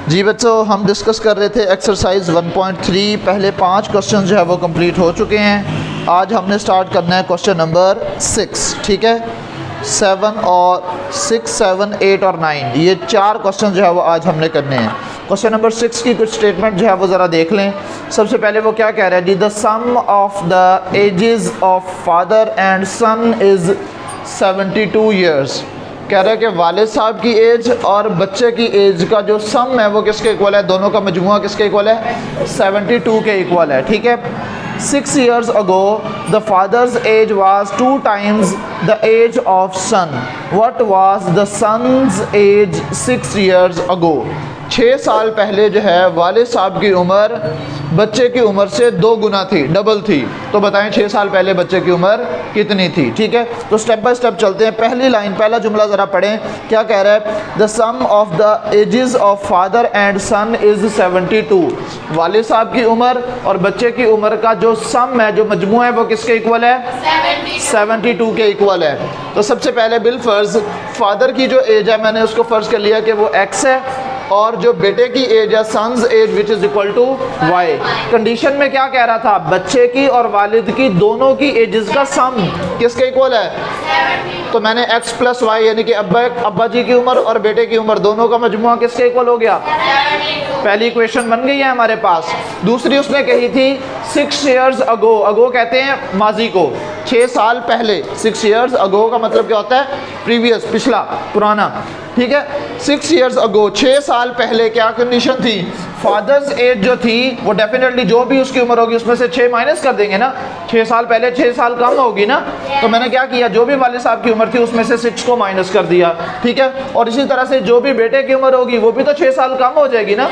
जी बच्चों, हम डिस्कस कर रहे थे एक्सरसाइज 1.3। पहले 5 क्वेश्चन जो है वो कंप्लीट हो चुके हैं। आज हमने स्टार्ट करना है क्वेश्चन नंबर 6। ठीक है, 7 और 6, 7, 8 और 9, ये 4 क्वेश्चन जो है वो आज हमने करने हैं। क्वेश्चन नंबर 6 की कुछ स्टेटमेंट जो है वो ज़रा देख लें। सबसे पहले वो क्या कह रहा है जी, the sum of the ages of father and son is 72 years. कह रहा है कि वालिद साहब की एज और बच्चे की एज का जो सम है वो किसके इक्वल है, दोनों का मजमुआ किसके इक्वल है, 72 के इक्वल है। ठीक है, 6 years ago the father's age was 2 times the age of son. What was the son's age 6 years ago? 6 साल पहले जो है वालिद साहब की उम्र बच्चे की उम्र से 2 गुना थी, डबल थी। तो बताएं 6 साल पहले बच्चे की उम्र कितनी थी। ठीक है, तो स्टेप बाय स्टेप चलते हैं। पहली लाइन, पहला जुमला ज़रा पढ़ें, क्या कह रहा है, the sum of the ages of father and son is 72। वालिद साहब की उम्र और बच्चे की उम्र का जो सम है, जो मजमू है, वो किसके इक्वल है, 72 के इक्वल है। तो सबसे पहले बिल फर्ज फादर की जो एज है मैंने उसको फ़र्ज़ कर लिया कि वो x है, और जो बेटे की एज है son's age which is equal to y। Condition में क्या कह रहा था, बच्चे की और वालिद की दोनों की एजेस का सम किसके इक्वल है। तो मैंने x प्लस वाई यानी कि अब्बा जी की उम्र और बेटे की उम्र दोनों का मजमुआ किसके इक्वल हो गया, पहली इक्वेशन बन गई है हमारे पास। दूसरी उसने कही थी 6 years ago, अगो कहते हैं माजी को, 6 साल पहले। 6 years ago का मतलब क्या होता है, प्रीवियस, पिछला, पुराना। ठीक है, 6 years ago, 6 साल पहले क्या कंडीशन थी, फादर्स एज जो थी वो डेफिनेटली जो भी उसकी उम्र होगी उसमें से 6 माइनस कर देंगे ना। 6 साल पहले 6 साल कम होगी ना, तो मैंने क्या किया, जो भी वालिद साहब की उम्र थी उसमें से 6 को माइनस कर दिया। ठीक है, और इसी तरह से जो भी बेटे की उम्र होगी वो भी तो 6 साल कम हो जाएगी ना,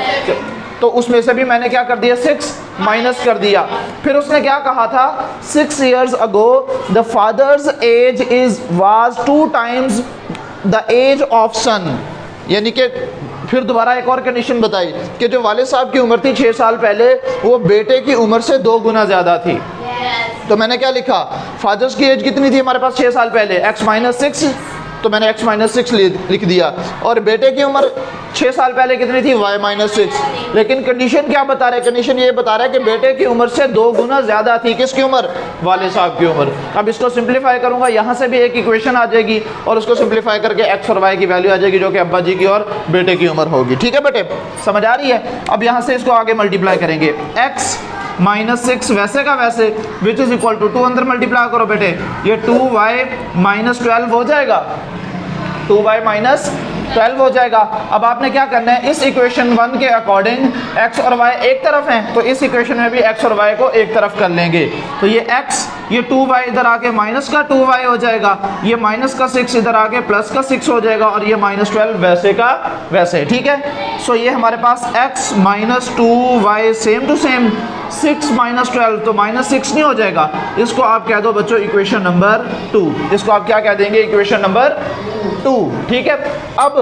तो उसमें से भी मैंने क्या कर दिया, 6 माइनस कर दिया। फिर उसने क्या कहा था, 6 years ago the father's age is was 2 times the age of son. यानी कि फिर दोबारा एक और कंडीशन बताई कि जो वालिद साहब की उम्र थी 6 साल पहले वो बेटे की उम्र से 2 गुना ज़्यादा थी। तो मैंने क्या लिखा, फादर्स की एज कितनी थी हमारे पास 6 साल पहले, x माइनस 6, तो मैंने x माइनस 6 लिख दिया। और बेटे की उम्र 6 साल पहले कितनी थी, y माइनस 6। लेकिन कंडीशन क्या बता रहा है, कंडीशन ये बता रहा है कि बेटे की उम्र से 2 गुना ज़्यादा थी किसकी उम्र, वालिद साहब की उम्र। अब इसको सिंप्लीफाई करूंगा, यहाँ से भी एक इक्वेशन आ जाएगी और उसको सिंप्लीफाई करके x और y की वैल्यू आ जाएगी जो कि अब्बा जी की और बेटे की उम्र होगी। ठीक है बेटे, समझ आ रही है। अब यहाँ से इसको आगे मल्टीप्लाई करेंगे, x माइनस 6 वैसे का वैसे विच इज़ इक्वल टू 2 अंदर मल्टीप्लाई करो बेटे, ये 2y माइनस 12 हो जाएगा, 2y माइनस 12 हो जाएगा। अब आपने क्या करना है, इस इक्वेशन 1 के अकॉर्डिंग x और y एक तरफ हैं, तो इस इक्वेशन में भी x और y को एक तरफ कर लेंगे। तो ये x, ये 2y इधर आके माइनस का 2y हो जाएगा, ये माइनस का 6 इधर आके प्लस का 6 हो जाएगा, और ये माइनस 12 वैसे का वैसे। ठीक है, सो ये हमारे पास x minus 2y same to same, 6 minus 12 तो माइनस 6 नहीं हो जाएगा, इसको आप कह दो बच्चों इक्वेशन नंबर 2। इसको आप क्या कह देंगे, इक्वेशन नंबर 2। ठीक है, अब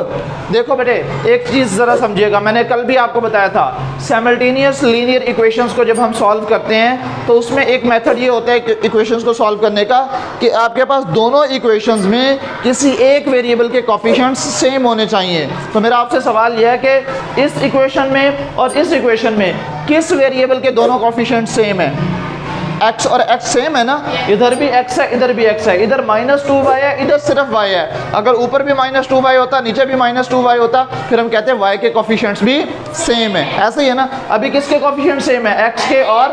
देखो बेटे एक चीज़ ज़रा समझिएगा, मैंने कल भी आपको बताया था, साइमल्टेनियस लीनियर इक्वेशंस को जब हम सॉल्व करते हैं तो उसमें एक मेथड ये होता है इक्वेशंस को सॉल्व करने का कि आपके पास दोनों इक्वेशंस में किसी एक वेरिएबल के कोफिशिएंट्स सेम होने चाहिए। तो मेरा आपसे सवाल यह है कि इस इक्वेशन में और इस इक्वेशन में किस वेरिएबल के दोनों कोफिशिएंट सेम है, x और x सेम है ना, इधर भी x है इधर भी x है, इधर माइनस 2y है इधर सिर्फ y है। अगर ऊपर भी माइनस 2y होता नीचे भी माइनस 2y होता फिर हम कहते हैं y के कोफिशिएंट्स भी सेम है, ऐसे ही है ना। अभी किसके कोफिशिएंट सेम है, x के और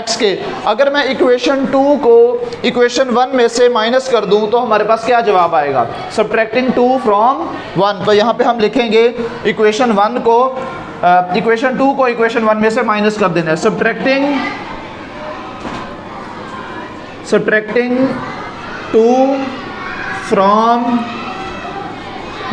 x के। अगर मैं इक्वेशन 2 को इक्वेशन 1 में से माइनस कर दूं तो हमारे पास क्या जवाब आएगा, सब्ट्रैक्टिंग 2 फ्रॉम 1। तो यहाँ पे हम लिखेंगे इक्वेशन 1 को इक्वेशन 2 को इक्वेशन 1 में से माइनस कर देना है, subtracting 2 from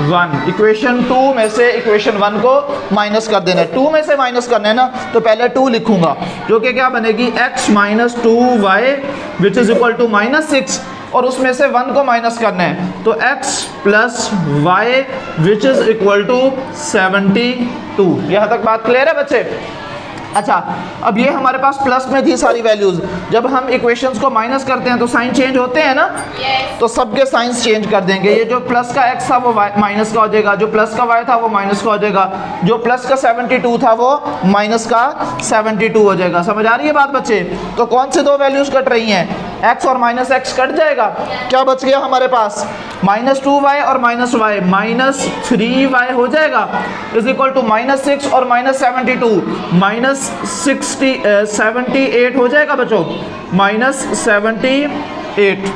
1। इक्वेशन 2 में से इक्वेशन 1 को माइनस कर देना है, 2 में से माइनस करना है ना, तो पहले 2 लिखूंगा जो कि क्या बनेगी, x minus 2y which is equal to minus 6, और उसमें से 1 को माइनस करना है, तो x plus y which is equal to 72। यहाँ तक बात क्लियर है बच्चे। अच्छा, अब ये हमारे पास प्लस में थी सारी वैल्यूज, जब हम इक्वेशंस को माइनस करते हैं तो साइन चेंज होते हैं ना, तो सबके साइंस चेंज कर देंगे। ये जो प्लस का x था वो माइनस का हो जाएगा, जो प्लस का y था वो माइनस का हो जाएगा, जो प्लस का 72 था वो माइनस का 72 हो जाएगा। समझ आ रही है बात बच्चे? तो कौन से दो वैल्यूज कट रही हैं? x और माइनस x कट जाएगा, क्या बच गया हमारे पास? -2y और -y, -3y हो जाएगा, इज इक्वल टू -6 और -72, -78 हो जाएगा बच्चों, -78,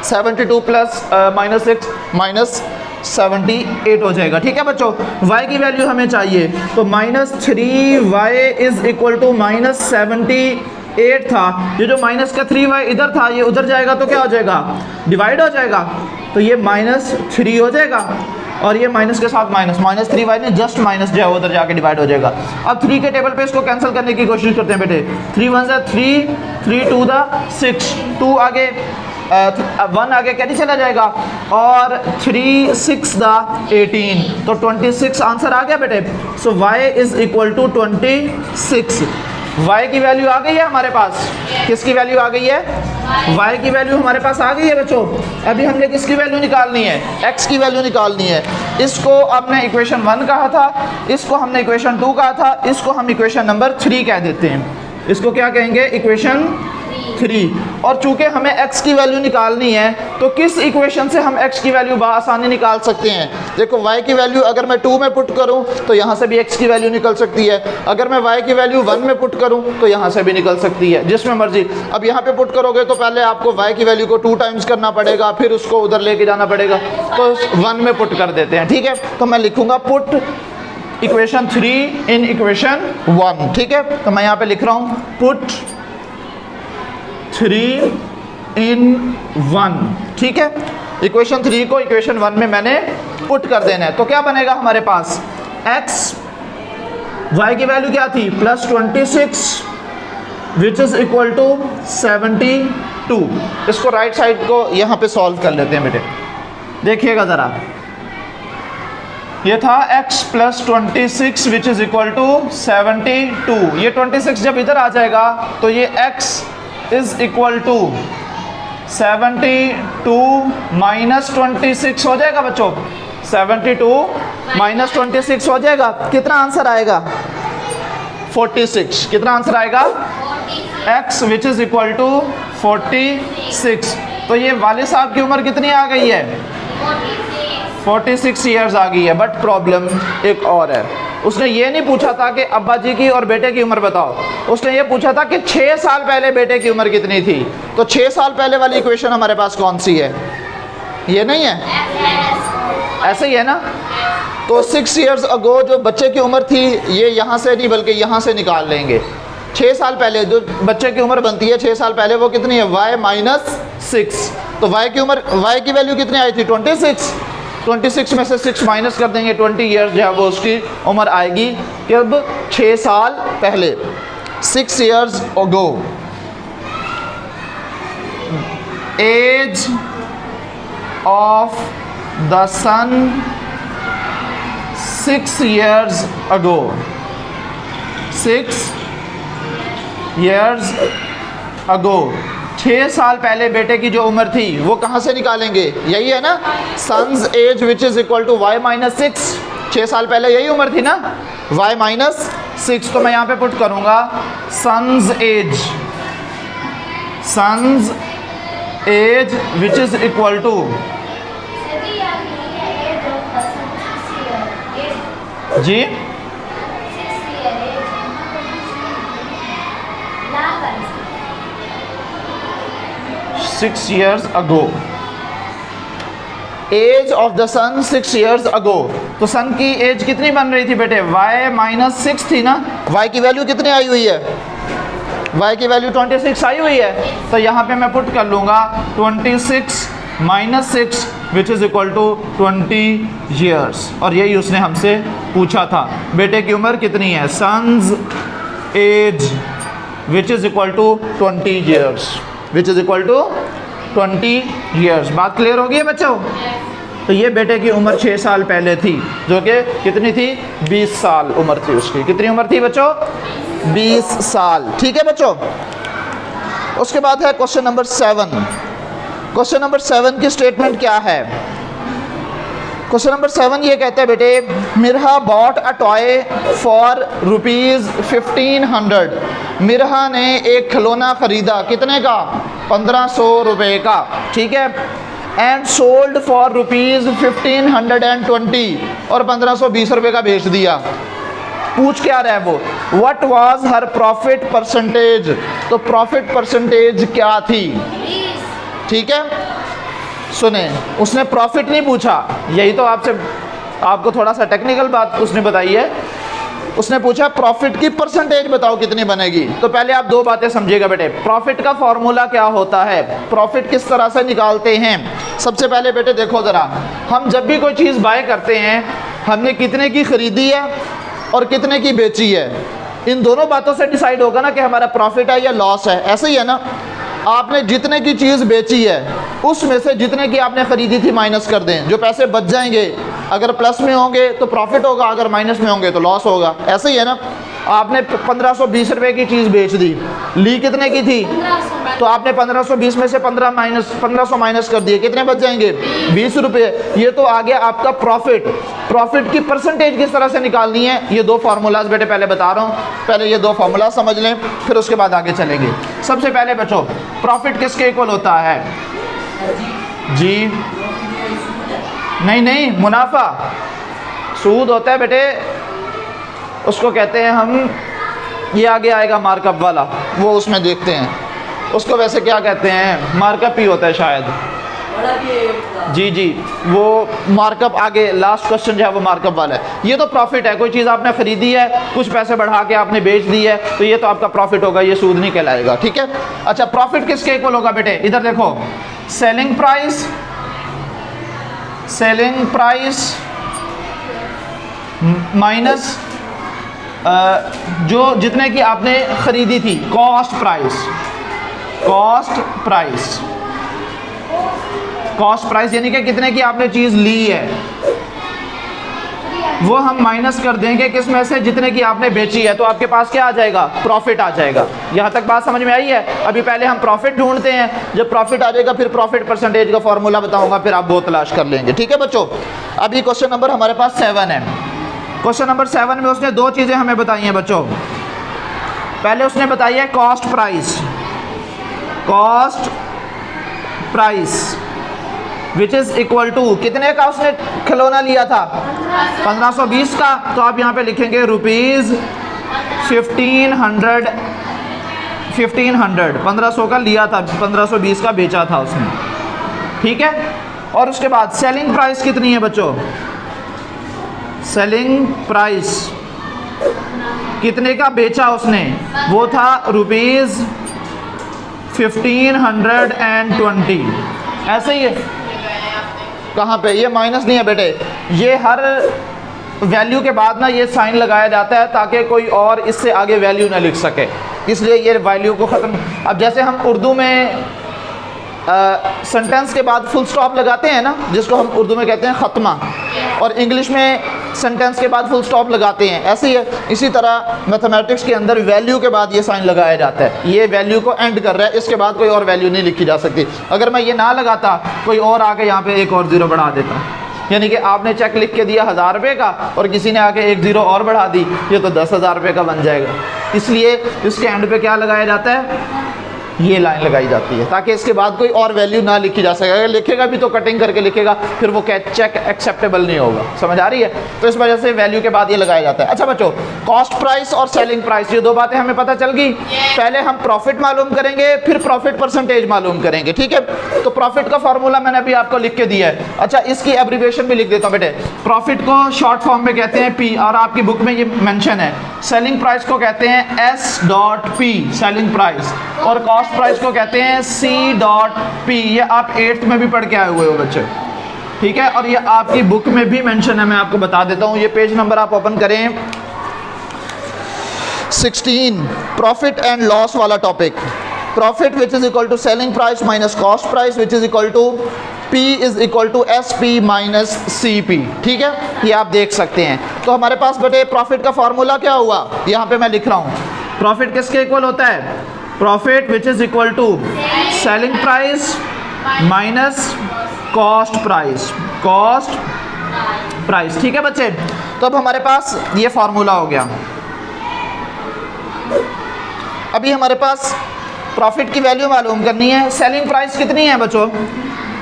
72 प्लस -6 -78 हो जाएगा। ठीक है बच्चों, y की वैल्यू हमें चाहिए, तो -3y इज इक्वल टू -78 था। ये जो माइनस का 3y इधर था ये उधर जाएगा तो क्या हो जाएगा? डिवाइड हो जाएगा, तो ये -3 हो जाएगा, और ये माइनस के साथ माइनस 3y ने जस्ट माइनस जो है उधर जाके डिवाइड हो जाएगा। अब 3 के टेबल पे इसको कैंसिल करने की कोशिश करते हैं बेटे। 3 1 3, 3 2 6, 2 आगे 1 आगे कैसे चला जाएगा, और 3 6 18, तो 26 आंसर आ गया बेटे। So y is equal to 26। y की वैल्यू आ गई है हमारे पास। किसकी वैल्यू आ गई है? y की वैल्यू हमारे पास आ गई है बच्चों। अभी हमने किसकी वैल्यू निकालनी है? x की वैल्यू निकालनी है। इसको हमने इक्वेशन 1 कहा था, इसको हमने इक्वेशन 2 कहा था, इसको हम इक्वेशन नंबर 3 कह देते हैं। इसको क्या कहेंगे? इक्वेशन 3। और चूंकि हमें x की वैल्यू निकालनी है तो किस इक्वेशन से हम x की वैल्यू आसानी निकाल सकते हैं? देखो, y की वैल्यू अगर मैं 2 में पुट करूं तो यहां से भी x की वैल्यू निकल सकती है, अगर मैं y की वैल्यू 1 में पुट करूं तो यहां से भी निकल सकती है, जिसमें मर्जी। अब यहां पे पुट करोगे तो पहले आपको y की वैल्यू को 2 टाइम्स करना पड़ेगा, फिर उसको उधर लेके जाना पड़ेगा, तो 1 में पुट कर देते हैं। ठीक है, तो मैं लिखूंगा पुट इक्वेशन 3 इन इक्वेशन 1। ठीक है, तो मैं यहाँ पे लिख रहा हूँ पुट 3 in 1। ठीक है, इक्वेशन 3 को इक्वेशन 1 में मैंने पुट कर देना है, तो क्या बनेगा हमारे पास? x, y की वैल्यू क्या थी? +26 विच इज इक्वल टू 72। इसको राइट साइड को यहाँ पे सॉल्व कर लेते हैं बेटे, देखिएगा ज़रा। ये था x +26 which is equal to 72। ये 26 जब इधर आ जाएगा तो ये x is equal to 72 minus 26 हो जाएगा बच्चों। 72 माइनस 26 हो जाएगा, कितना आंसर आएगा? 46। कितना आंसर आएगा? x which is equal to 46। तो ये वाले साहब की उम्र कितनी आ गई है? 46 ईयर्स आ गई है। बट प्रॉब्लम एक और है, उसने ये नहीं पूछा था कि अब्बा जी की और बेटे की उम्र बताओ, उसने ये पूछा था कि 6 साल पहले बेटे की उम्र कितनी थी। तो 6 साल पहले वाली इक्वेशन हमारे पास कौन सी है? ये नहीं है, ऐसे ही है ना। तो 6 ईयर्स अगो जो बच्चे की उम्र थी, ये यहाँ से नहीं बल्कि यहाँ से निकाल लेंगे। 6 साल पहले जो बच्चे की उम्र बनती है 6 साल पहले, वो कितनी है? y - 6। तो y की उम्र, y की वैल्यू कितनी आई थी? 26। 26 में से 6 माइनस कर देंगे, 20 ईयर्स जो है वो उसकी उम्र आएगी। कब? 6 साल पहले, 6 years ago. Age of the son 6 years ago. 6 years ago, 6 साल पहले बेटे की जो उम्र थी वो कहाँ से निकालेंगे? यही है ना, son's age which is equal to y - 6। 6 साल पहले यही उम्र थी ना, y - 6। तो मैं यहाँ पे पुट करूँगा son's age which is equal to, जी 6 years ago. Age of the son 6 years ago. तो सन की एज कितनी बन रही थी बेटे? y - 6 थी ना। y की वैल्यू कितनी आई हुई है? y की वैल्यू 26 आई हुई है। तो यहाँ पे मैं पुट कर लूँगा 26 - 6 which is equal to 20 years. और यही उसने हमसे पूछा था, बेटे की उम्र कितनी है? Son's age which is equal to 20 years, which is equal to 20 years. बात क्लियर होगी बच्चों? तो ये बेटे की उम्र 6 साल पहले थी, जो कि कितनी थी? 20 साल उम्र थी उसकी। कितनी उम्र थी बच्चों? 20 साल। ठीक है बच्चों, उसके बाद है क्वेश्चन नंबर 7। क्वेश्चन नंबर 7 की स्टेटमेंट क्या है? क्वेश्चन नंबर 7 ये कहते हैं बेटे, Mirha bought a toy for ₹1500। Mirha ने एक खिलौना खरीदा, कितने का? 1500 रुपये का। ठीक है, एंड सोल्ड फॉर ₹1520, और 1520 रुपये का बेच दिया। पूछ क्या रहा है वो? What was her profit percentage? तो प्रॉफिट परसेंटेज क्या थी? ठीक है, सुने, उसने प्रॉफिट नहीं पूछा, यही तो आपको थोड़ा सा टेक्निकल बात उसने बताई है। उसने पूछा प्रॉफिट की परसेंटेज बताओ कितनी बनेगी। तो पहले आप दो बातें समझिएगा बेटे, प्रॉफिट का फॉर्मूला क्या होता है, प्रॉफिट किस तरह से निकालते हैं। सबसे पहले बेटे देखो ज़रा, हम जब भी कोई चीज़ बाय करते हैं, हमने कितने की ख़रीदी है और कितने की बेची है, इन दोनों बातों से डिसाइड होगा ना कि हमारा प्रॉफिट है या लॉस है। ऐसे ही है ना, आपने जितने की चीज़ बेची है उसमें से जितने की आपने ख़रीदी थी माइनस कर दें, जो पैसे बच जाएंगे अगर प्लस में होंगे तो प्रॉफिट होगा, अगर माइनस में होंगे तो लॉस होगा। ऐसे ही है ना, आपने 1520 रुपये की चीज़ बेच दी, ली कितने की थी? तो आपने 1520 में से 1500 माइनस कर दिए, कितने बच जाएंगे? 20 रुपये। ये तो आ गया आपका प्रॉफिट। प्रॉफिट की परसेंटेज किस तरह से निकालनी है, ये दो फार्मूलाज बेटे पहले बता रहा हूँ, पहले ये दो फार्मूला समझ लें, फिर उसके बाद आगे चलेंगे। सबसे पहले बच्चों, प्रॉफिट किसके इक्वल होता है? जी नहीं, मुनाफा। सूद होता है बेटे, उसको कहते हैं हम, ये आगे आएगा मार्कअप वाला, वो उसमें देखते हैं उसको वैसे क्या कहते हैं, मार्कअप ही होता है शायद। जी, वो मार्कअप आगे लास्ट क्वेश्चन जो है वो मार्कअप वाला है। ये तो प्रॉफिट है, कोई चीज़ आपने खरीदी है, कुछ पैसे बढ़ा के आपने बेच दी है, तो ये तो आपका प्रॉफिट होगा, ये सूद नहीं कहलाएगा। ठीक है, अच्छा प्रॉफिट किसके इक्वल होगा बेटे? इधर देखो, सेलिंग प्राइस माइनस जो जितने की आपने खरीदी थी, कॉस्ट प्राइस यानी कि कितने की आपने चीज़ ली है, वो हम माइनस कर देंगे किस में से? जितने की आपने बेची है, तो आपके पास क्या आ जाएगा? प्रॉफिट आ जाएगा। यहाँ तक बात समझ में आई है? अभी पहले हम प्रॉफिट ढूंढते हैं, जब प्रॉफिट आ जाएगा फिर प्रॉफिट परसेंटेज का फॉर्मूला बताऊंगा, फिर आप वो तलाश कर लेंगे। ठीक है बच्चों, अभी क्वेश्चन नंबर हमारे पास 7 है। क्वेश्चन नंबर 7 में उसने दो चीज़ें हमें बताई हैं बच्चों। पहले उसने बताई है cost price which is equal to, कितने का उसने खिलौना लिया था? 1520 का। तो आप यहाँ पे लिखेंगे ₹1500। 1500 का लिया था, 1520 का बेचा था उसने। ठीक है, और उसके बाद सेलिंग प्राइस कितनी है बच्चों? सेलिंग प्राइस कितने का बेचा उसने? वो था ₹1520। ऐसे ही है, कहाँ पे? ये माइनस नहीं है बेटे, ये हर वैल्यू के बाद ना ये साइन लगाया जाता है ताकि कोई और इससे आगे वैल्यू ना लिख सके, इसलिए ये वैल्यू को ख़त्म। अब जैसे हम उर्दू में सेंटेंस के बाद फुल स्टॉप लगाते हैं ना, जिसको हम उर्दू में कहते हैं ख़त्मा, और इंग्लिश में सेंटेंस के बाद फुल स्टॉप लगाते हैं, ऐसे ही है। इसी तरह मैथमेटिक्स के अंदर वैल्यू के बाद ये साइन लगाया जाता है, ये वैल्यू को एंड कर रहा है, इसके बाद कोई और वैल्यू नहीं लिखी जा सकती। अगर मैं ये ना लगाता, कोई और आके यहाँ पे एक और ज़ीरो बढ़ा देता, यानी कि आपने चेक लिख के दिया 1000 रुपये का और किसी ने आके एक ज़ीरो और बढ़ा दी, ये तो 10,000 रुपये का बन जाएगा। इसलिए इसके एंड पे क्या लगाया जाता है? ये लाइन लगाई जाती है, ताकि इसके बाद कोई और वैल्यू ना लिखी जा सके। अगर लिखेगा भी तो कटिंग करके लिखेगा, फिर वो चेक एक्सेप्टेबल नहीं होगा। समझ आ रही है? तो इस वजह से वैल्यू के बाद ये लगाया जाता है। अच्छा बच्चों, कॉस्ट प्राइस और सेलिंग प्राइस, ये दो बातें हमें पता चल गई। पहले हम प्रॉफिट मालूम करेंगे, फिर प्रॉफिट परसेंटेज मालूम करेंगे। ठीक है, तो प्रॉफिट का फॉर्मूला मैंने अभी आपको लिख के दिया है। अच्छा, इसकी एब्रीविएशन भी लिख देता हूँ बेटे। प्रॉफिट को शॉर्ट फॉर्म में कहते हैं P, और आपकी बुक में ये मेंशन है। सेलिंग प्राइस को कहते हैं S.P, सेलिंग प्राइस, और कॉस्ट प्राइस को कहते हैं C.P। ये आप 8th में भी पढ़ के आए हुए हो बच्चे। ठीक है, और ये आपकी बुक में भी मेंशन है, मैं आपको बता देता हूँ। ये पेज नंबर आप ओपन करें, 16, प्रॉफिट एंड लॉस वाला topic. Profit which is equal to selling price minus cost price which is equal to P is equal to SP minus CP। ठीक है, ये आप देख सकते हैं। तो हमारे पास बेटे प्रॉफिट का फॉर्मूला क्या हुआ, यहाँ पे मैं लिख रहा हूँ प्रॉफिट किसके इक्वल होता है? Profit which is equal to selling price minus cost price, cost price. ठीक है बच्चे, तो अब हमारे पास ये फार्मूला हो गया। अभी हमारे पास प्रॉफिट की वैल्यू मालूम करनी है, सेलिंग प्राइस कितनी है बच्चों?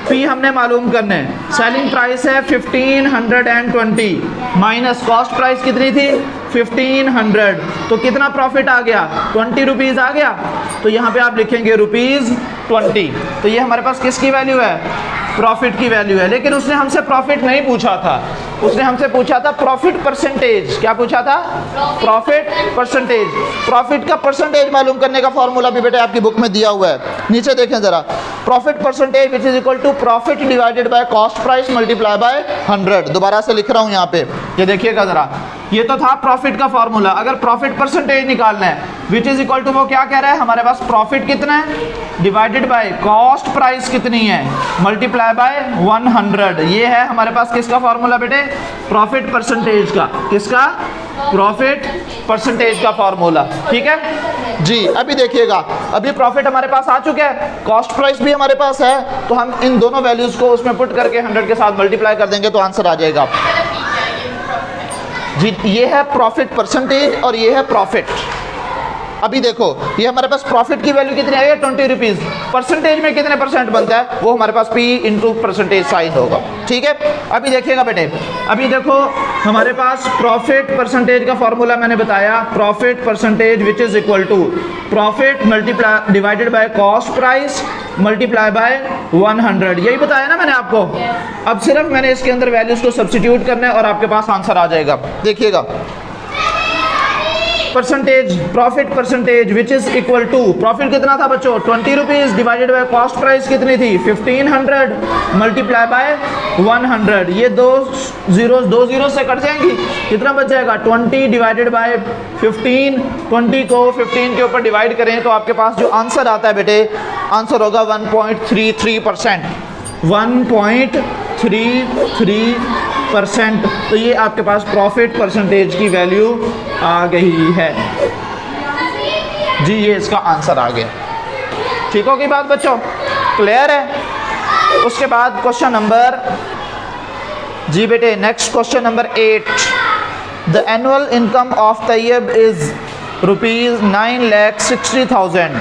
पी हमने मालूम करना है। सेलिंग प्राइस है 1520 माइनस कॉस्ट प्राइस कितनी थी? 1500। तो कितना प्रॉफिट आ गया? 20 रुपीज़ आ गया। तो यहाँ पे आप लिखेंगे ₹20। तो ये हमारे पास किसकी वैल्यू है? प्रॉफिट की वैल्यू है। लेकिन उसने हमसे प्रॉफिट नहीं पूछा था, उसने हमसे पूछा था प्रॉफिट परसेंटेज। क्या पूछा था? Profit percentage. प्रॉफिट का परसेंटेज मालूम करने का फॉर्मूला भी बेटे आपकी बुक में दिया हुआ है, नीचे देखें जरा। Profit percentage which is equal to profit divided by cost price multiply by 100। दोबारा से लिख रहा हूँ यहाँ पे, ये देखिएगा जरा। ये तो था प्रॉफिट का फॉर्मूला। अगर प्रॉफिट परसेंटेज निकालना है विच इज इक्वल टू, वो क्या कह रहा है हमारे पास? प्रॉफिट कितना है डिवाइडेड बाय कॉस्ट प्राइस कितनी है मल्टीप्लाई बाय 100। ये है हमारे पास किसका फॉर्मूला बेटे? प्रॉफिट परसेंटेज का। किसका? प्रॉफिट परसेंटेज का फॉर्मूला। ठीक है जी। अभी देखिएगा, अभी प्रॉफिट हमारे पास आ चुका है, कॉस्ट प्राइस भी हमारे पास है, तो हम इन दोनों वैल्यूज को उसमें पुट करके 100 के साथ मल्टीप्लाई कर देंगे तो आंसर आ जाएगा जी। ये है प्रॉफिट परसेंटेज और ये है प्रॉफिट। अभी देखो, ये हमारे पास प्रॉफिट की वैल्यू कितनी आई है? 20 रुपीज़। परसेंटेज में कितने परसेंट बनता है? वो हमारे पास P इंटू परसेंटेज साइन होगा। ठीक है, अभी देखिएगा बेटे, अभी देखो हमारे पास प्रॉफिट परसेंटेज का फॉर्मूला मैंने बताया। Profit percentage which is equal to profit multiply divided by cost price multiply by 100। यही बताया ना मैंने आपको। अब सिर्फ मैंने इसके अंदर वैल्यूज को सब्स्टिट्यूट करना है और आपके पास आंसर आ जाएगा। देखिएगा, percentage, profit percentage which is equal to, profit कितना था बच्चों? 20 rupees divided by cost price कितनी थी? 1500 मल्टीप्लाई बाय 100। ये दो जीरो से कट जाएंगी, कितना बच जाएगा? 20 डिवाइडेड बाय 15। 20 को 15 के ऊपर डिवाइड करें तो आपके पास जो आंसर आता है बेटे, आंसर होगा 1.33%। 1.33%। तो ये आपके पास प्रॉफिट परसेंटेज की वैल्यू आ गई है जी। ये इसका आंसर आ गया। ठीक होगी बात बच्चों? क्लियर है? उसके बाद क्वेश्चन नंबर जी बेटे, next question number 8। The annual income of Tayyab is ₹9,60,000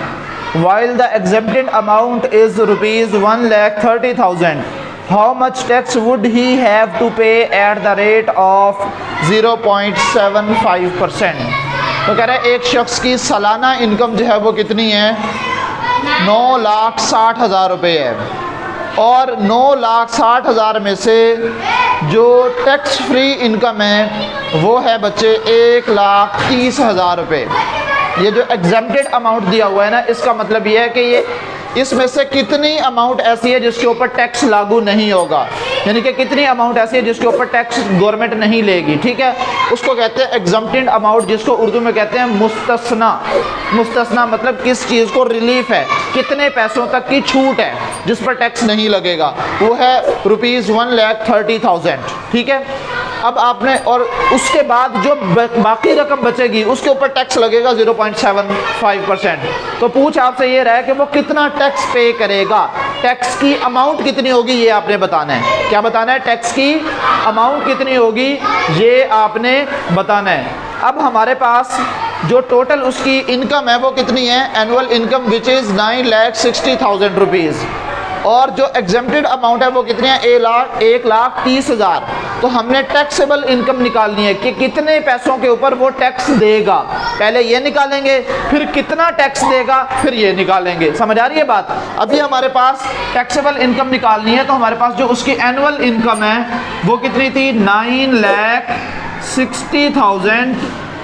while the exempted amount is ₹1,30,000. How much tax would he have to pay at the rate of 0.75%? तो कह रहे हैं एक शख्स की सालाना इनकम जो है वो कितनी है? 9,60,000 रुपये है, और 9,60,000 में से जो टैक्स फ्री इनकम है वो है बच्चे 1,30,000 रुपये। ये जो एग्जेम्प्टेड अमाउंट दिया हुआ है ना, इसका मतलब ये है कि ये इसमें से कितनी अमाउंट ऐसी है जिसके ऊपर टैक्स लागू नहीं होगा, यानी कि कितनी अमाउंट ऐसी है जिसके ऊपर टैक्स गवर्नमेंट नहीं लेगी। ठीक है, उसको कहते हैं एग्जम्प्टेड अमाउंट, जिसको उर्दू में कहते हैं मुस्तस्ना। मुस्तस्ना मतलब किस चीज़ को रिलीफ है, कितने पैसों तक की छूट है जिस पर टैक्स नहीं लगेगा, वो है ₹1,30,000। ठीक है, अब आपने, और उसके बाद जो बाकी रकम बचेगी उसके ऊपर टैक्स लगेगा 0.75%। तो पूछ आपसे ये रहा है कि वो कितना टैक्स पे करेगा, टैक्स की अमाउंट कितनी होगी ये आपने बताना है। क्या बताना है? टैक्स की अमाउंट कितनी होगी ये आपने बताना है। अब हमारे पास जो टोटल उसकी इनकम है वो कितनी है? Annual income which is 9,60,000 rupees, और जो एग्जेम्प्टेड अमाउंट है वो कितनी है? 1,30,000। तो हमने टैक्सेबल इनकम निकालनी है कि कितने पैसों के ऊपर वो टैक्स देगा। पहले ये निकालेंगे, फिर कितना टैक्स देगा, फिर ये निकालेंगे। समझ आ रही है बात? अभी हमारे पास टैक्सेबल इनकम निकालनी है, तो हमारे पास जो उसकी एनुअल इनकम है वो कितनी थी? 9,60,000।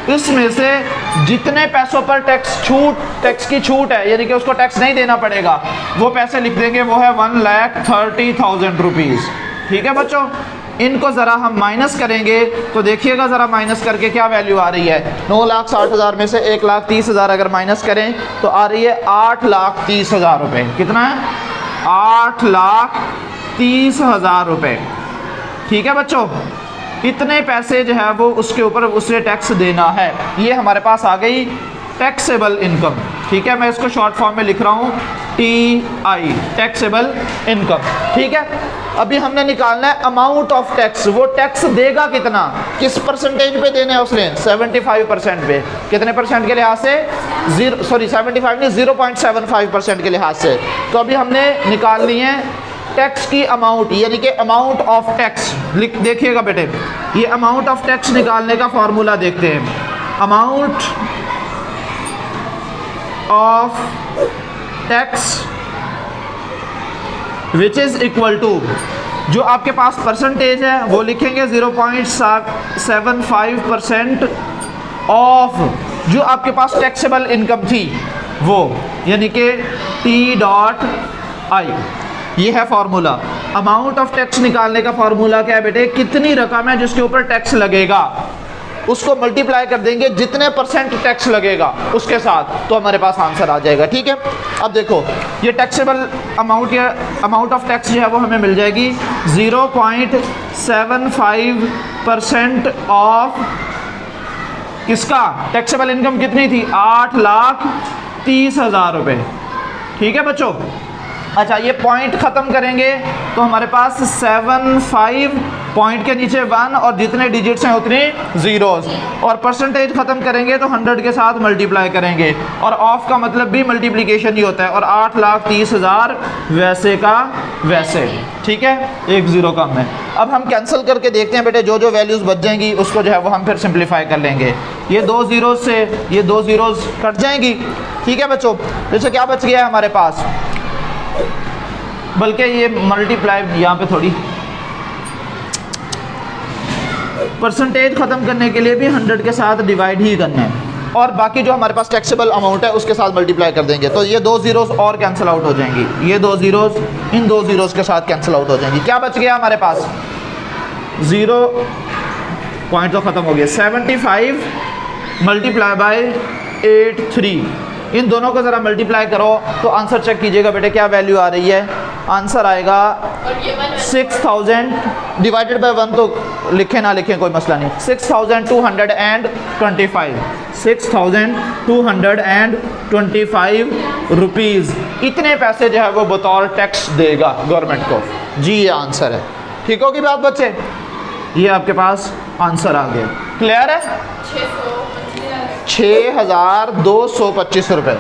इसमें से जितने पैसों पर टैक्स की छूट है, यानी कि उसको टैक्स नहीं देना पड़ेगा, वो पैसे लिख देंगे, वो है 1,30,000 रुपीज़। ठीक है बच्चों, इनको ज़रा हम माइनस करेंगे तो देखिएगा ज़रा माइनस करके क्या वैल्यू आ रही है। 9,60,000 में से 1,30,000 अगर माइनस करें तो आ रही है 8,30,000 रुपये। कितना है? 8,30,000 रुपये। ठीक है बच्चों, इतने पैसे जो है वो उसके ऊपर उसने टैक्स देना है। ये हमारे पास आ गई टैक्सेबल इनकम, ठीक है, मैं इसको शॉर्ट फॉर्म में लिख रहा हूँ TI, टैक्सेबल इनकम, ठीक है। अभी हमने निकालना है अमाउंट ऑफ टैक्स, वो टैक्स देगा कितना, किस परसेंटेज पे देना है उसने, 75% पे। कितने परसेंट के लिहाज से, 75 नहीं, 0.75% के लिहाज से। तो अभी हमने निकाल ली है टैक्स की अमाउंट, यानी कि अमाउंट ऑफ टैक्स। देखिएगा बेटे, ये अमाउंट ऑफ टैक्स निकालने का फॉर्मूला देखते हैं। Amount of tax which is equal to, जो आपके पास परसेंटेज है वो लिखेंगे 0.75% ऑफ जो आपके पास टैक्सेबल इनकम थी वो, यानी कि T.I, ये है फॉर्मूला। अमाउंट ऑफ टैक्स निकालने का फॉर्मूला क्या है बेटे, कितनी रकम है जिसके ऊपर टैक्स लगेगा, उसको मल्टीप्लाई कर देंगे जितने परसेंट टैक्स लगेगा उसके साथ, तो हमारे पास आंसर आ जाएगा, ठीक है। अब देखो ये टैक्सेबल अमाउंट या अमाउंट ऑफ टैक्स जो है वो हमें मिल जाएगी 0.75% ऑफ किसका, टैक्सेबल इनकम कितनी थी, 8,30,000 रुपये, ठीक है बच्चों। अच्छा ये पॉइंट ख़त्म करेंगे तो हमारे पास 75 पॉइंट के नीचे 1 और जितने डिजिट्स हैं उतने ज़ीरोज़, और परसेंटेज ख़त्म करेंगे तो 100 के साथ मल्टीप्लाई करेंगे, और ऑफ का मतलब भी मल्टीप्लिकेशन ही होता है, और 8,30,000 वैसे का वैसे, ठीक है, एक ज़ीरो कम है। अब हम कैंसिल करके देखते हैं बेटे, जो जो वैल्यूज़ बच जाएंगी उसको जो है वो हम फिर सिंप्लीफाई कर लेंगे। ये 2 ज़ीरोज़ से ये 2 ज़ीरोज़ कट जाएंगी, ठीक है बच्चों। जैसे क्या बच गया है हमारे पास, बल्कि ये मल्टीप्लाई यहाँ पे थोड़ी परसेंटेज ख़त्म करने के लिए भी 100 के साथ डिवाइड ही करना है, और बाकी जो हमारे पास टैक्सेबल अमाउंट है उसके साथ मल्टीप्लाई कर देंगे, तो ये 2 ज़ीरोज़ और कैंसिल आउट हो जाएंगी, ये 2 ज़ीरोज़ इन 2 ज़ीरोज़ के साथ कैंसिल आउट हो जाएंगी। क्या बच गया हमारे पास, 0 पॉइंट तो ख़त्म हो गया, 75 मल्टीप्लाई बाय 83, इन दोनों को ज़रा मल्टीप्लाई करो तो आंसर चेक कीजिएगा बेटे क्या वैल्यू आ रही है। आंसर आएगा 6,000 डिवाइडेड बाय 1, तो लिखें ना लिखें कोई मसला नहीं, 6,225, 6,225 रुपीज़, इतने पैसे जो है वो बतौर टैक्स देगा गवर्नमेंट को। जी ये आंसर है, ठीक होगी बात बच्चे, ये आपके पास आंसर आ गया, क्लियर है। 6,225 रुपये,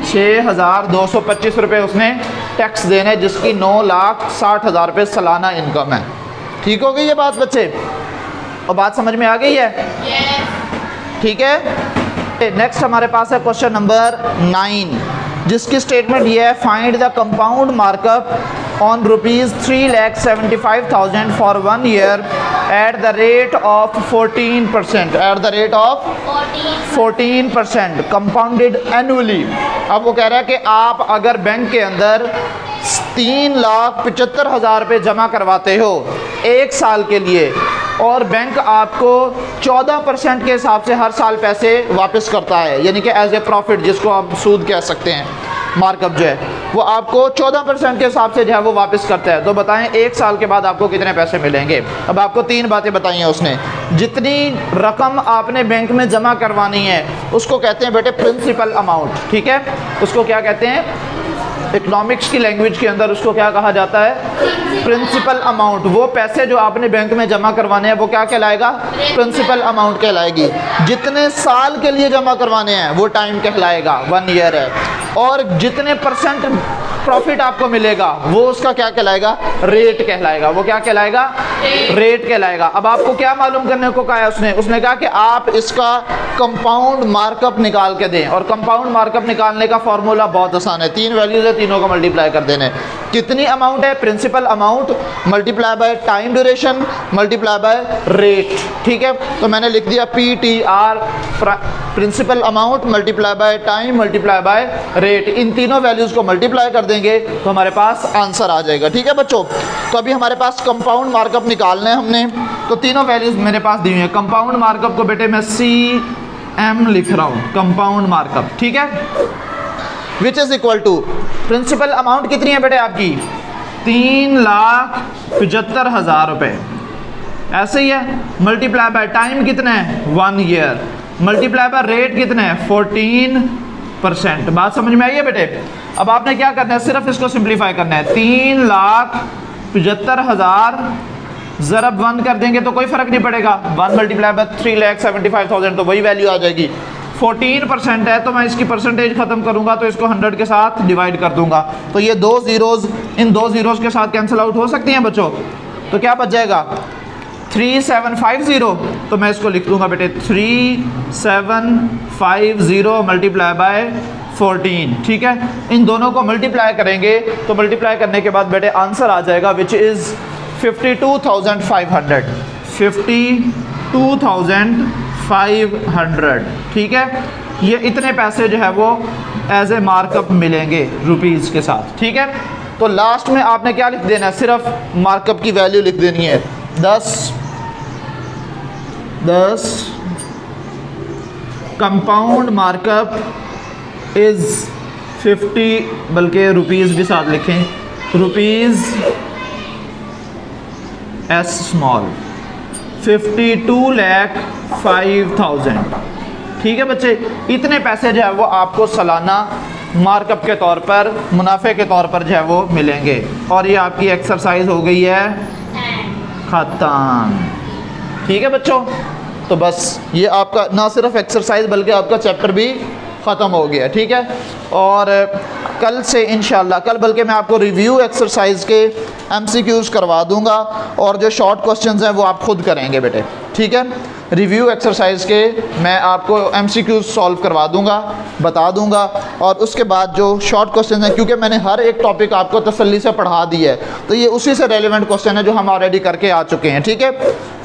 6,225 रुपये उसने टैक्स देने, जिसकी 9,60,000 रुपये सालाना इनकम है, ठीक हो गई ये बात बच्चे, और बात समझ में आ गई है, ठीक है। नेक्स्ट हमारे पास है क्वेश्चन नंबर 9, जिसकी स्टेटमेंट ये है, find the compound markup on ₹3,75,000 for 1 year at the rate of 14%, at the rate of 14% compounded annually. अब वो कह रहा है कि आप अगर बैंक के अंदर 3,75,000 रुपये जमा करवाते हो 1 साल के लिए, और बैंक आपको 14% के हिसाब से हर साल पैसे वापस करता है, यानी कि एज ए प्रॉफिट, जिसको आप सूद कह सकते हैं, मार्कअप जो है वो आपको 14% के हिसाब से जो है वो वापस करता है, तो बताएं 1 साल के बाद आपको कितने पैसे मिलेंगे। अब आपको 3 बातें बताई हैं उसने, जितनी रकम आपने बैंक में जमा करवानी है उसको कहते हैं बेटे प्रिंसिपल अमाउंट, ठीक है, उसको क्या कहते हैं, इकोनॉमिक्स की लैंग्वेज के अंदर उसको क्या कहा जाता है, प्रिंसिपल अमाउंट। वो पैसे जो आपने बैंक में जमा करवाने हैं वो क्या कहलाएगा, प्रिंसिपल अमाउंट कहलाएगी। जितने साल के लिए जमा करवाने हैं वो टाइम कहलाएगा, 1 ईयर है, और जितने परसेंट प्रॉफिट आपको मिलेगा वो उसका क्या कहलाएगा, रेट कहलाएगा, वो क्या कहलाएगा, रेट कहलाएगा। अब आपको क्या मालूम करने को कहा है उसने कहा कि आप इसका कंपाउंड मार्कअप निकाल के दें, और कंपाउंड मार्कअप निकालने का फॉर्मूला बहुत आसान है, 3 वैल्यूज है, तीनों को मल्टीप्लाई कर देने। कितनी अमाउंट है, principal amount multiply by time duration multiply by rate, ठीक है। तो मैंने लिख दिया PTR, principal amount multiply by time multiply by rate, इन तीनों वैल्यूज को मल्टीप्लाई कर देंगे तो हमारे पास आंसर आ जाएगा, ठीक है बच्चों। तो अभी हमारे पास कंपाउंड मार्कअप निकालना है हमने, तो तीनों वैल्यूज मेरे पास दी हुई है। कंपाउंड मार्कअप को बेटे मैं CM लिख रहा हूँ, कंपाउंड मार्कअप, ठीक है, which is equal to principal amount कितनी है बेटे आपकी, 3,75,000 रुपये, ऐसे ही है, मल्टीप्लाई बाय टाइम कितना है, 1 ईयर, मल्टीप्लाई बाय रेट कितने हैं 14%। बात समझ में आई है बेटे। अब आपने क्या करना है, सिर्फ इसको सिंप्लीफाई करना है। 3,75,000 ज़रब 1 कर देंगे तो कोई फर्क नहीं पड़ेगा। 1 मल्टीप्लाई बाय 3,75,000 तो वही वैल्यू आ जाएगी। 14% है तो मैं इसकी परसेंटेज खत्म करूंगा तो इसको 100 के साथ डिवाइड कर दूंगा। तो ये दो जीरोज इन दो जीरोज के साथ कैंसिल आउट हो सकती हैं बच्चों। तो क्या बच जाएगा 3750। तो मैं इसको लिख दूंगा बेटे 3750 मल्टीप्लाई बाय 14। ठीक है, इन दोनों को मल्टीप्लाई करेंगे तो मल्टीप्लाई करने के बाद बेटे आंसर आ जाएगा विच इज़ 52,500। 52,500। ठीक है, ये इतने पैसे जो है वो एज ए मार्कअप मिलेंगे रुपीज़ के साथ। ठीक है, तो लास्ट में आपने क्या लिख देना है, सिर्फ मार्कअप की वैल्यू लिख देनी है 10 कंपाउंड मार्कअप इज़ 50, बल्कि रुपीज़ भी साथ लिखें, रुपीज़ एस स्मॉल 52,05,000। ठीक है बच्चे, इतने पैसे जो है वो आपको सालाना मार्कअप के तौर पर, मुनाफे के तौर पर जो है वो मिलेंगे। और ये आपकी एक्सरसाइज हो गई है ख़त्म। ठीक है बच्चों, तो बस ये आपका ना सिर्फ एक्सरसाइज बल्कि आपका चैप्टर भी ख़त्म हो गया। ठीक है, और कल से इंशाल्लाह, कल बल्कि मैं आपको रिव्यू एक्सरसाइज के MCQs करवा दूंगा और जो शॉर्ट क्वेश्चंस हैं वो आप खुद करेंगे बेटे। ठीक है, रिव्यू एक्सरसाइज के मैं आपको MCQs सॉल्व करवा दूंगा, बता दूंगा, और उसके बाद जो शॉर्ट क्वेश्चन हैं, क्योंकि मैंने हर एक टॉपिक आपको तसल्ली से पढ़ा दिया है तो ये उसी से रेलिवेंट क्वेश्चन है जो हम ऑलरेडी करके आ चुके हैं। ठीक है,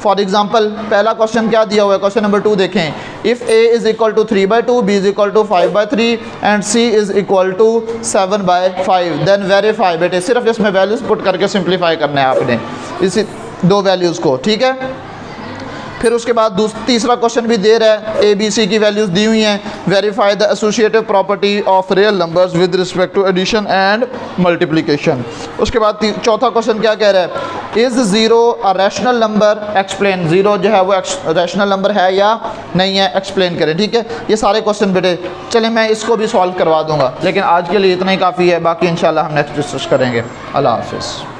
फॉर एग्जाम्पल पहला क्वेश्चन क्या दिया हुआ है, क्वेश्चन नंबर 2 देखें। If A is equal to 3/2, B is equal to 5/3 and C is equal to 7/5 then verify. बेटे सिर्फ इसमें वैल्यूज़ पुट करके सिंप्लीफाई करना है आपने इसी दो वैल्यूज़ को। ठीक है, फिर उसके बाद तीसरा क्वेश्चन भी दे रहा है, ABC की वैल्यूज़ दी हुई हैं। Verify the associative property of real numbers with respect to addition and multiplication. उसके बाद चौथा क्वेश्चन क्या कह रहा है, is zero a rational number, explain. Zero जो है वो रैशनल नंबर है या नहीं है, एक्सप्लेन करें। ठीक है, ये सारे क्वेश्चन बेटे चलें मैं इसको भी सॉल्व करवा दूँगा, लेकिन आज के लिए इतना ही काफ़ी है, बाकी इंशाल्लाह हम नेक्स्ट डिस्कस करेंगे। अल्लाह हाफ़िज़।